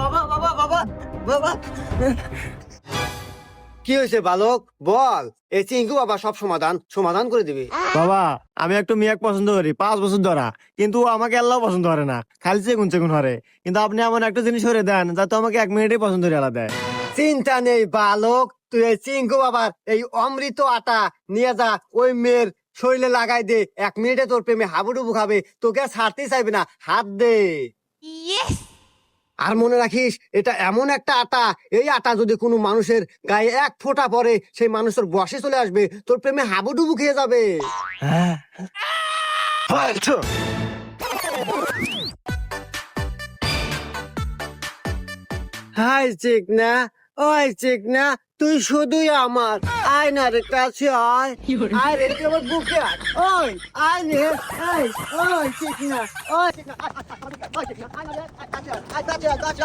বাবা বাবা বাবা বাবা কি হয়েছে বালক বল, এই চিঙ্কু বাবা সব সমাধান করে দিবে। বাবা আমি একটু মেয়ে পছন্দ করি 5 বছর ধরা, কিন্তু ও আমাকে আল্লাহ পছন্দ করে না, খালি চেগুন চেগুন হরে। কিন্তু আপনি এমন একটা জিনিস করে দেন যাতে আমাকে 1 মিনিটে পছন্দ করে আলাদা দেয়। চিন্তা নেই বালক, তুই এই চিঙ্কু বাবার এই অমৃত আটা নিয়ে যা, ওই মেয়ের শরীরে লাগাই দে, 1 মিনিটে তোর প্রেমে হাবুডুবু খাবে, তোকে আর ছাড়তেই চাইবে না, হাত দে। আর মনে রাখিস, এটা এমন একটা আটা, এই আটা যদি কোনো মানুষের গায়ে 1 ফোঁটা পরে, সেই মানুষের বসে চলে আসবে, তোর প্রেমে হাবুডুবু খেয়ে যাবে। হ্যাঁ হাই চিকনা, ওই চিকনা, তুই শুধুই আমার, আয় না রে কাছে আয়, আয় রে তুই আমার বুকে আয়, ওই আয় রে, আয়, ওই চিকনা, ওই চিকনা, আয়, আয়, আয়, আয়, আয়, আয়, আয়, আয়, আয়, আয়, আয়, আয়, আয়, আয়, আয়, আয়, আয়, আয়, আয়,